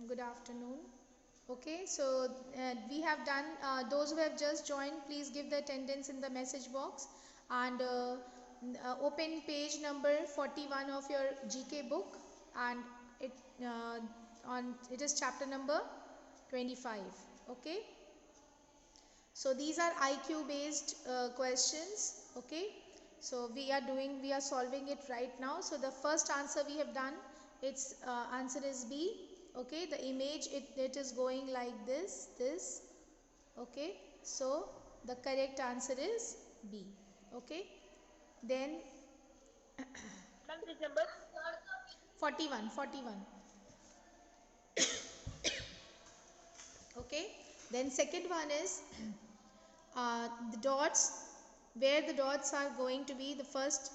Good afternoon. Okay, so we have done, those who have just joined, please give the attendance in the message box and open page number 41 of your GK book, and it it is chapter number 25. Okay, so these are IQ based questions. Okay, so we are solving it right now. So the first answer we have done, its answer is B. Okay, the image, it is going like this. Okay, so the correct answer is B. Okay, then Ma'am, this number 41. Okay, then second one is the dots, where the dots are going to be. The first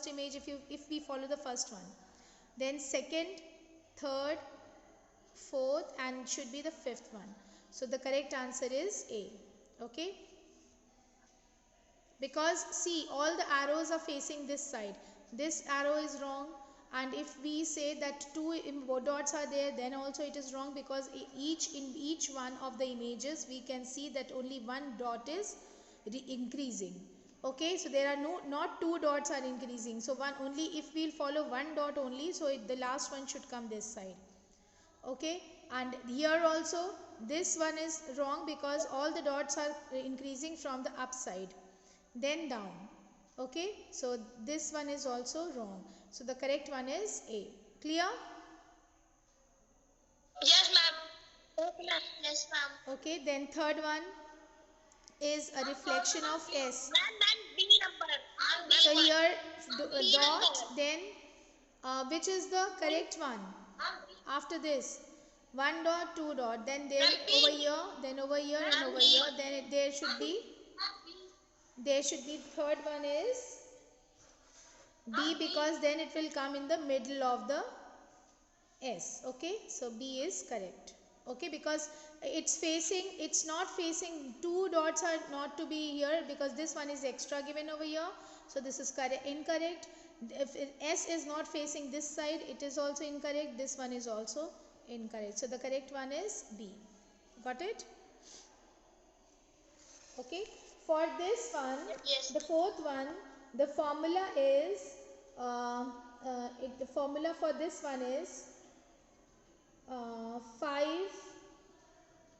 image, if we follow the first one, then second, third, fourth, and should be the fifth one. So the correct answer is A. Okay, because see, all the arrows are facing this side. This arrow is wrong, and if we say that two dots are there, then also it is wrong, because in each one of the images we can see that only one dot is increasing. Okay, so there are not two dots are increasing, so one only, if we'll follow one dot only, so the last one should come this side. Okay, and here also this one is wrong, because all the dots are increasing from the upside, then down. Okay, so this one is also wrong, so the correct one is A. Clear? Yes, ma'am. Yes, ma'am. Okay, then third one is a reflection of S. Ma'am, B number. So here B dot, number. then which is the correct one after this? One dot, two dot, then there, over here, then over here, and over here, then there should be third one is B, because then it will come in the middle of the S. Okay, so B is correct. Okay, because it's not facing, two dots are not to be here, because this one is extra given over here, so this is incorrect. If S is not facing this side, it is also incorrect. This one is also incorrect, so the correct one is B. Got it? Okay, for this one, Yes. the fourth one, the formula is the formula for this one is 5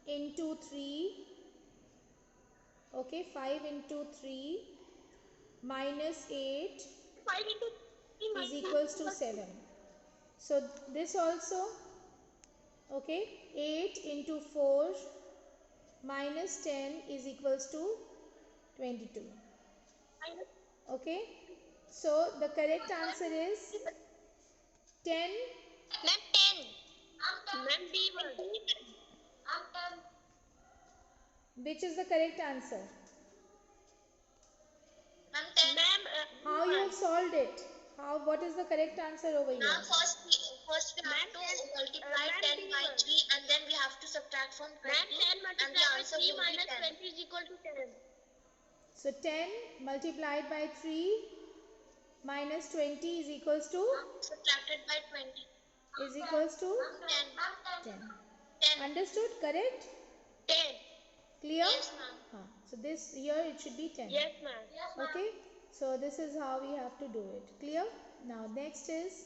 into 3. Okay, 5 into 3 minus 8 5 into 3 is equals to 7. So this also, okay, 8 into 4 minus 10 is equals to 22. Okay, so the correct answer is 10. Ma'am, 10. Ma'am, B one. Which is the correct answer? Ma'am, 10. Ma'am, How you have solved it? What is the correct answer over here? Ma'am, first we have to multiply 10 by 3, and then we have to subtract from 20. Ma'am, 10 multiplied by 3 minus 20 is equal to 10. So 10 multiplied by 3 minus 20 is equals to? Subtracted by 20. Is equals to? 10. 10. Understood? Correct? 10. Clear? Yes, ma'am. So this here it should be 10. Yes, ma'am. Okay? So this is how we have to do it. Clear? Now next is,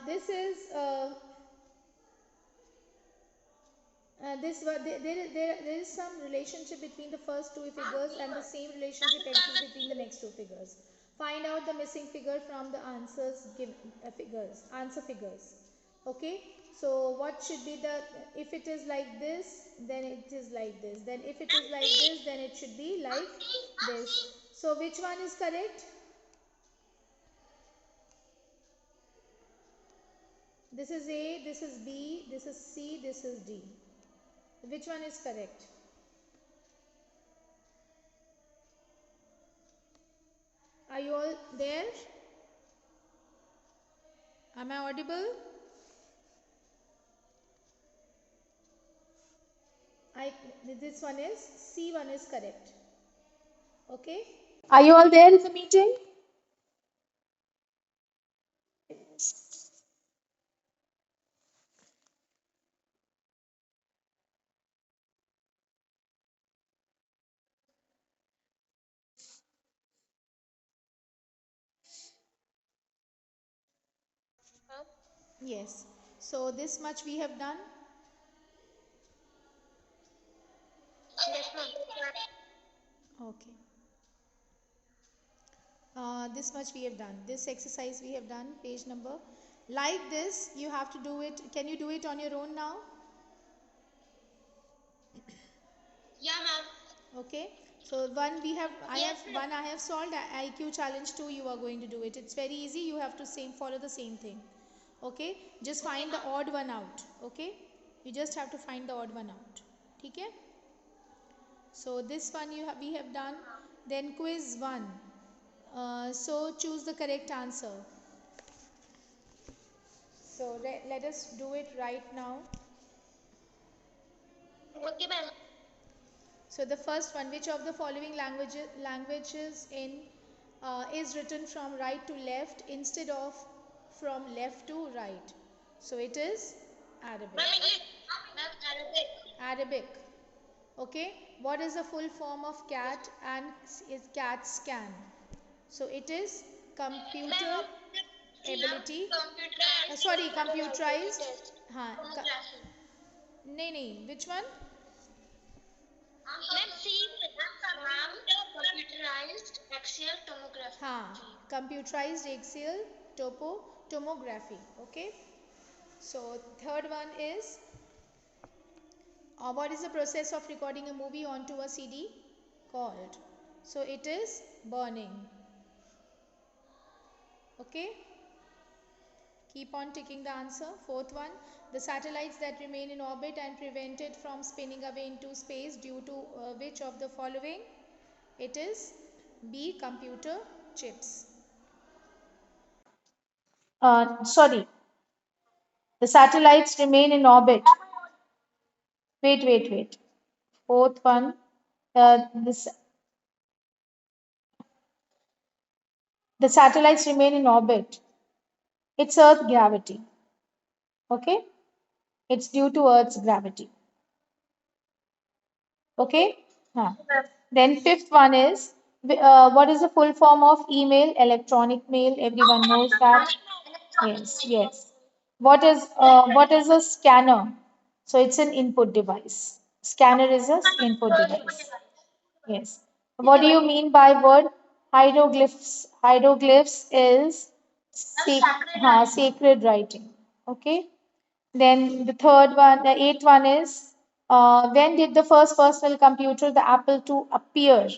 this is there is some relationship between the first two figures, and the same relationship exists between the next two figures. Find out the missing figure from the answer figures. Okay, so what should be the, if it is like this, then it is like this, then if it is like this, then it should be like this. So which one is correct? This is A, this is B, this is C, this is D. Which one is correct? Are you all there? Am I audible? This one is, C1 is correct. Okay. Are you all there in the meeting? Yes. So this much we have done. Yes, ma'am. Okay. This much we have done. This exercise we have done. Page number. Like this, you have to do it. Can you do it on your own now? Yeah, ma'am. Okay. So one we have. Yes, ma'am. I have solved. IQ challenge 2. You are going to do it. It's very easy. You have to follow the same thing. Okay. Just find the odd one out. Okay. You just have to find the odd one out. Okay. So this one we have done. Then quiz 1. So choose the correct answer. So let us do it right now. Okay, ma'am. So the first one, which of the following languages in is written from right to left instead of from left to right? So it is Arabic. Ma'am, English. Ma'am, Arabic. Arabic. Okay. What is the full form of CAT and is CAT scan? So it is computer ability. Sorry, computerized. हाँ, नहीं नहीं, which one? Ma'am, see, ma'am, computerized axial tomography. हाँ, computerized axial tomography. Okay. So third one is what is the process of recording a movie onto a CD called? So it is burning. Okay. Keep on ticking the answer. Fourth one, the satellites that remain in orbit and prevented from spinning away into space due to which of the following? It is B. Computer chips. Sorry, the satellites remain in orbit. Wait. Fourth one, this the satellites remain in orbit. It's Earth gravity. Okay, it's due to Earth's gravity. Okay. Huh. Then fifth one is what is the full form of email? Electronic mail. Everyone knows that. Yes. What is a scanner? So it's an input device. Scanner is a input device. Yes. What do you mean by word hieroglyphs? Hieroglyphs is sacred writing. Okay. Then the eighth one is when did the first personal computer, the Apple II, appear?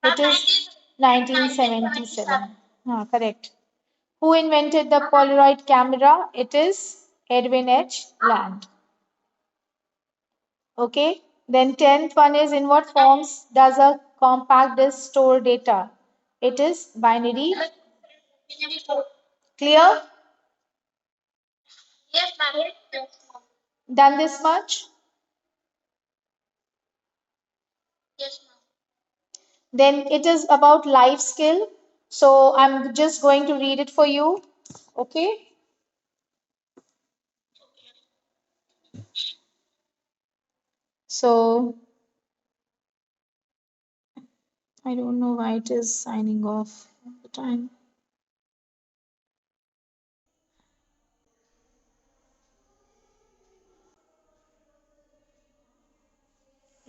It is 1977. Correct. Who invented the Polaroid camera? It is Edwin H. Land. Okay. Then tenth one is in what forms does a compact disk store data? It is binary. Clear? Yes, ma'am. Done this much? Yes, ma'am. Then it is about life skill. So I'm just going to read it for you. Okay. So I don't know why it is signing off all the time.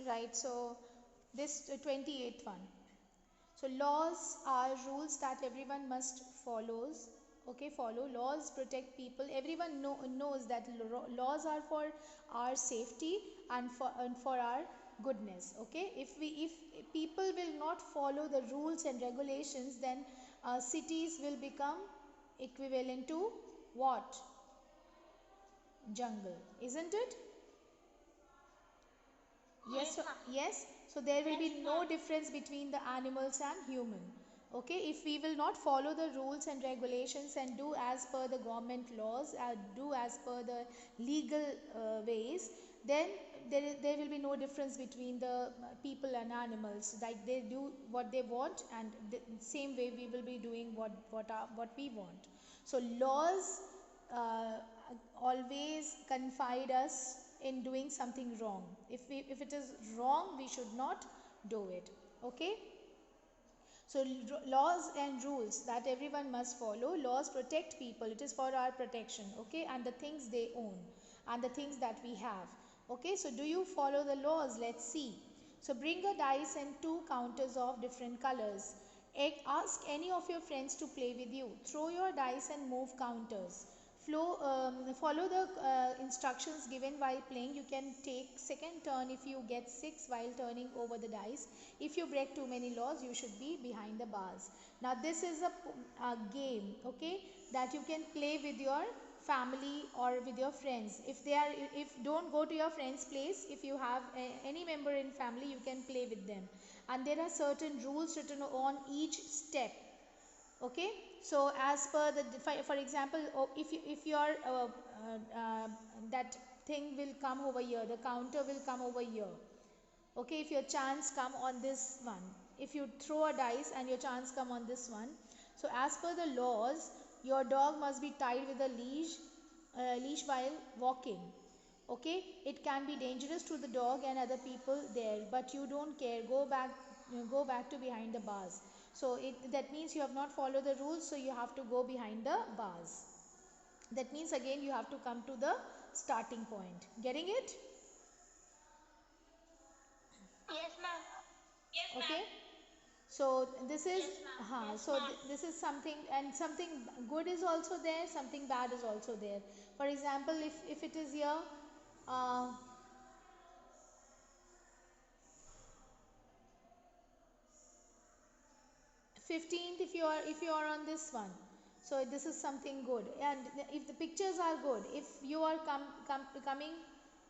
Right. So this 28th one. So laws are rules that everyone must follows. Okay, follow. Laws protect people. Everyone knows that laws are for our safety and for our goodness. Okay, if people will not follow the rules and regulations, then cities will become equivalent to what? Jungle, isn't it? Yes. So there will be no difference between the animals and human. Okay, if we will not follow the rules and regulations and do as per the government laws, do as per the legal ways, then there will be no difference between the people and animals. Like they do what they want, and the same way we will be doing what we want. So laws uh, always confide us in doing something wrong. If it is wrong, we should not do it. Okay. So laws and rules that everyone must follow. Laws protect people. It is for our protection, okay, and the things they own and the things that we have. Okay, so do you follow the laws? Let's see. So bring a dice and two counters of different colors. Ask any of your friends to play with you. Throw your dice and move counters. Follow the instructions given while playing. You can take second turn if you get 6 while turning over the dice. If you break too many laws, you should be behind the bars. Now this is a game, okay, that you can play with your family or with your friends. If don't go to your friend's place, if you have any member in family, you can play with them, and there are certain rules written on each step. Okay, so as per the for example, if your that thing will come over here, the counter will come over here. Okay, if your chance come on this one, if you throw a dice and your chance come on this one, so as per the laws, your dog must be tied with a leash while walking. Okay, it can be dangerous to the dog and other people there, but you don't care. Go back to behind the bars. So that means you have not followed the rules, so you have to go behind the bars. That means again you have to come to the starting point. Getting it? Yes, ma'am. Yes, ma'am. Okay, so this is Yes, ma'am. Yes, ma'am. this is something, and something good is also there, something bad is also there. For example, if it is here, uh, 15th, if you are on this one, so this is something good. And if the pictures are good, if you are coming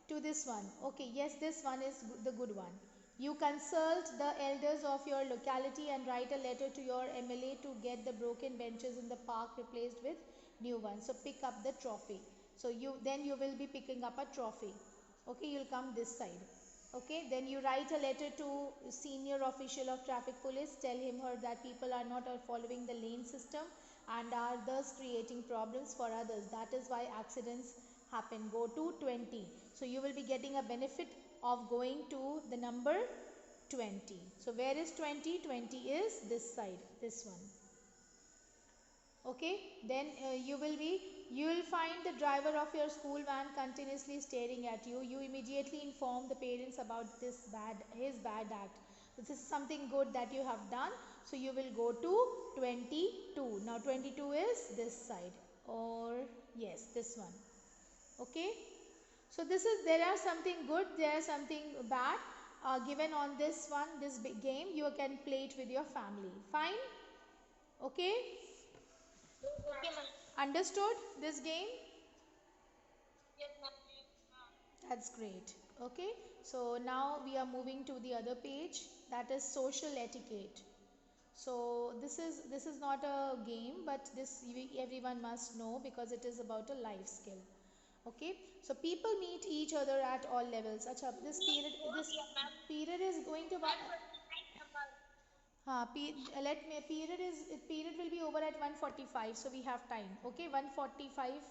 to this one, okay, yes, this one is the good one. You consult the elders of your locality and write a letter to your MLA to get the broken benches in the park replaced with new ones. So pick up the trophy. So you will be picking up a trophy. Okay, you'll come this side. Okay, then you write a letter to senior official of traffic police, tell him her that people are not following the lane system and are thus creating problems for others. That is why accidents happen. Go to 20. So you will be getting a benefit of going to the number 20. So where is 20? 20 is this side, this one. Okay, then you will find the driver of your school van continuously staring at you. You immediately inform the parents about his bad act. This is something good that you have done, so you will go to 22. Now 22 is this side, or yes, this one. Okay, so there are something good, there are something bad given on this one, this big game. You can play it with your family. Fine. Okay, Okay, ma'am. understood this game? Yes, ma'am. That's great. Okay, so now we are moving to the other page, that is social etiquette. So this is not a game, but everyone must know because it is about a life skill. Okay, so people meet each other at all levels. Acha, this period is going to period will be over at 1:45, so we have time. Okay, 1:45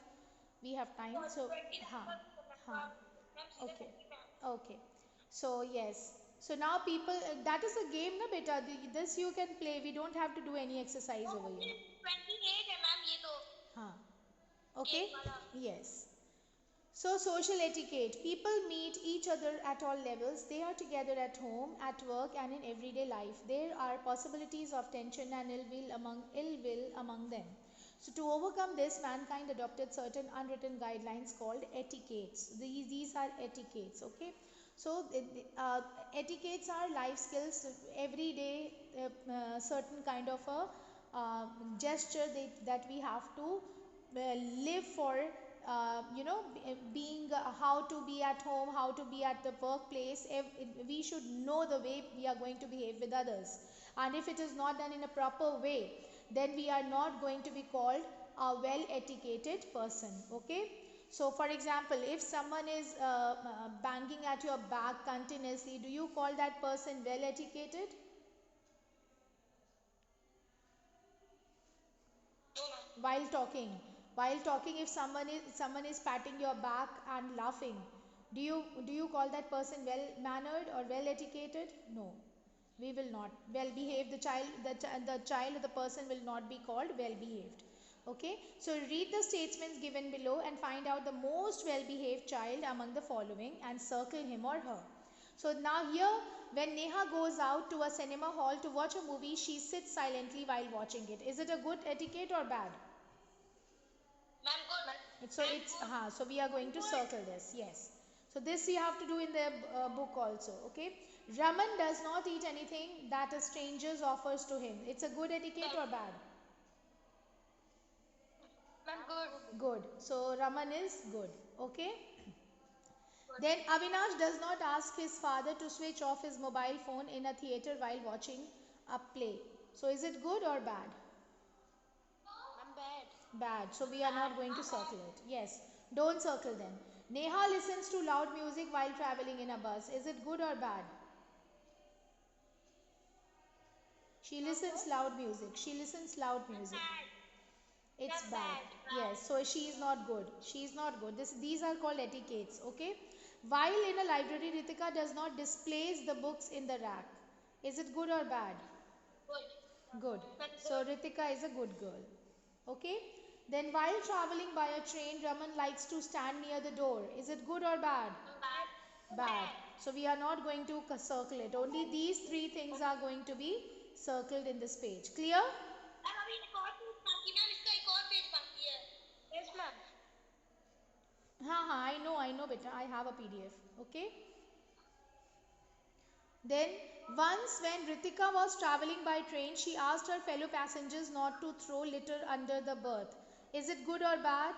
we have time. So ha. Okay, okay. So yes. So now people, that is a game, na beta. This you can play. We don't have to do any exercise over here. 28 है ma'am ये तो हाँ. Okay. एक वाला Yes. So social etiquette. People meet each other at all levels. They are together at home, at work, and in everyday life. There are possibilities of tension and ill will among them. So to overcome this, mankind adopted certain unwritten guidelines called etiquettes. These are etiquettes. Okay. So etiquettes are life skills. Every day, certain kind of a gesture that we have to live for, being how to be at home, how to be at the workplace. We should know the way we are going to behave with others, and if it is not done in a proper way, then we are not going to be called a well etiquetted person. Okay, so for example, if someone is banging at your back continuously, do you call that person well educated? while talking while talking, if someone is patting your back and laughing, do you call that person well mannered or well educated? No. We will not. Well behaved, the child or the person will not be called well behaved. Okay, so read the statements given below and find out the most well behaved child among the following and circle him or her. So now here, when Neha goes out to a cinema hall to watch a movie, she sits silently while watching it. Is it a good etiquette or bad? So we are going to circle this. Yes. So this you have to do in the book also. Okay. Raman does not eat anything that a stranger offers to him. It's a good etiquette or bad? Good. So Raman is good. Okay. Then Avinash does not ask his father to switch off his mobile phone in a theater while watching a play. So is it good or bad? Bad. So we are not going to circle it. Yes. Don't circle them. Neha listens to loud music while traveling in a bus. Is it good or bad? She listens loud music. She listens loud music. It's bad. Yes. So she is not good. She is not good. These are called etiquettes. Okay. While in a library, Ritika does not displace the books in the rack. Is it good or bad? Good. So Ritika is a good girl. Okay. Then while traveling by a train, Raman likes to stand near the door. Is it good or bad? Bad. So we are not going to circle it. Only these three things are going to be circled in this page. Clear? I know beta. I have a PDF. Okay. Then once when Ritika was traveling by train, she asked her fellow passengers not to throw litter under the berth. Is it good or bad?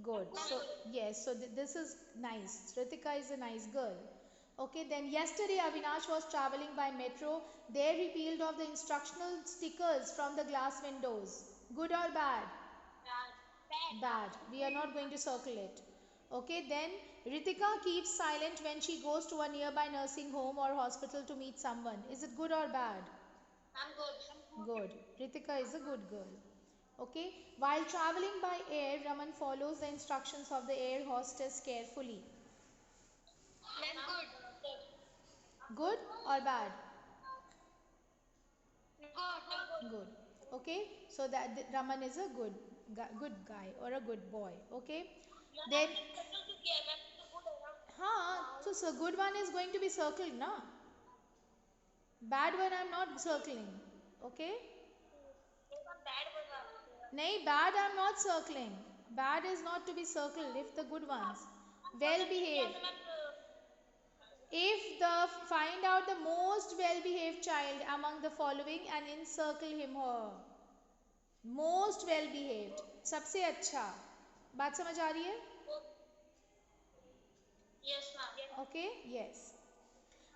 Good. So yes, so this is nice. Ritika is a nice girl. Okay, then yesterday Avinash was traveling by metro. There he peeled off the instructional stickers from the glass windows. Good or bad? Bad. We are not going to circle it. Okay, then Ritika keeps silent when she goes to a nearby nursing home or hospital to meet someone. Is it good or bad? Good. Ritika is a good girl. Okay, while traveling by air, Raman follows the instructions of the air hostess carefully. Good or bad? Good. Okay, so Raman is a good guy or a good boy. Okay, then so good one is going to be circled, na? Bad one I'm not circling. Okay. Nay, bad I'm not circling. Bad is not to be circled if the good ones. Well behaved. If the find out the most well behaved child among the following and encircle him or her. Most well behaved. सबसे अच्छा. बात समझ आ रही है? Yes, ma'am. Okay, yes.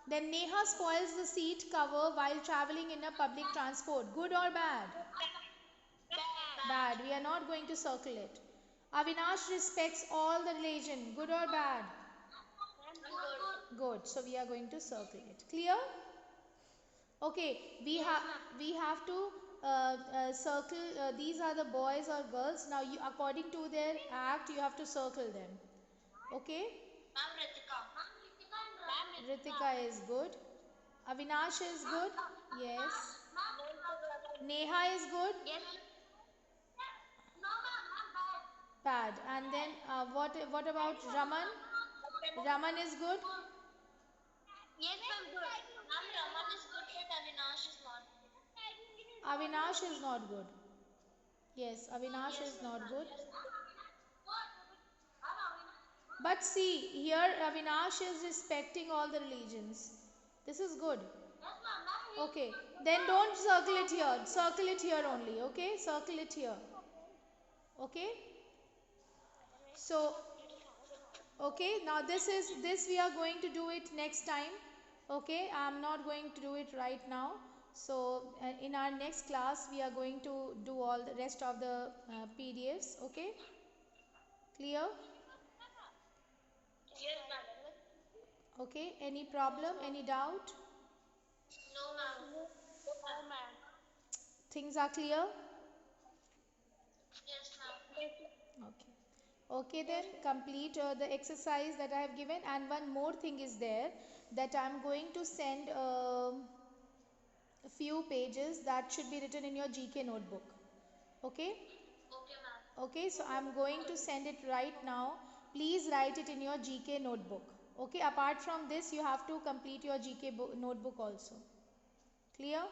Then Neha spoils the seat cover while traveling in a public transport. Good or bad? Bad. We are not going to circle it. Avinash respects all the religion. Good or bad? Good. So we are going to circle it. Clear? Okay. We have to circle. These are the boys or girls. Now, according to their act, you have to circle them. Okay. Ritika is good. Avinash is good. Yes. Neha is good. Bad. And then what about Raman? Raman is good. Yes, ma'am, good. Ma'am, Raman is good, but Avinash is not. Avinash is not good. Yes, Avinash is not good. But see, here Avinash is respecting all the religions. This is good. Okay, then don't circle it here. Circle it here only. Okay, circle it here. Okay. So, okay, now this we are going to do it next time. Okay, I am not going to do it right now. So, in our next class, we are going to do all the rest of the PDFs. Okay, clear? Yes, ma'am. Okay, any problem, any doubt? No, ma'am. No, ma'am. Things are clear? Yes, ma'am. Okay. Okay, then complete the exercise that I have given, and one more thing is there. that I'm going to send a few pages that should be written in your GK notebook. Okay? Okay, ma'am. Okay, so I'm going to send it right now. Please write it in your GK notebook. Okay, apart from this, you have to complete your GK notebook also. Clear?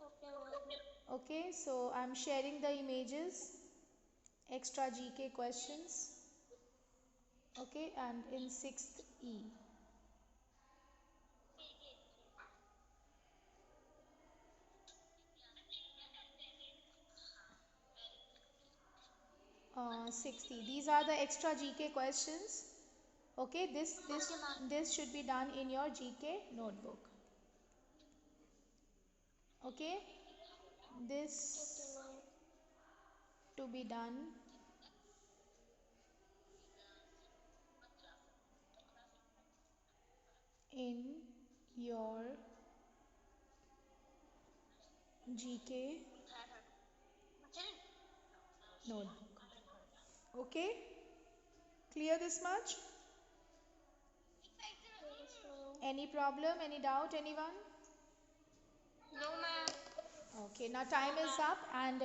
Okay, ma'am. Okay, so I'm sharing the images, extra GK questions. Okay, and in 6th E. 60. These are the extra GK questions. Okay, this should be done in your GK notebook. Okay, this to be done in your GK notebook. Okay, clear this much? Any problem, any doubt, anyone? No, ma'am. Okay, now time is up, and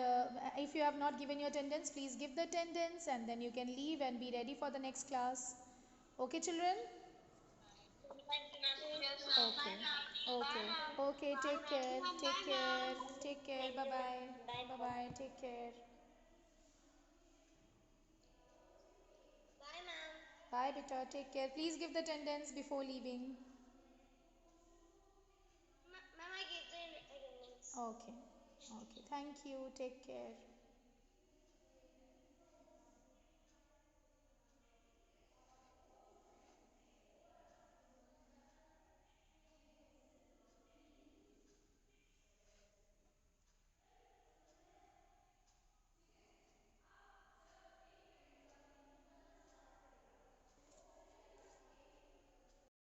if you have not given your attendance, please give the attendance and then you can leave and be ready for the next class. Okay, children? Okay. Okay. Okay, take care. Take care. Take care. Bye bye. Bye bye. Take care. Bye, ma'am. Bye, beta. Take care. Please give the attendance before leaving. Ma'am, I gave the attendance. Okay. Okay. Thank you. Take care.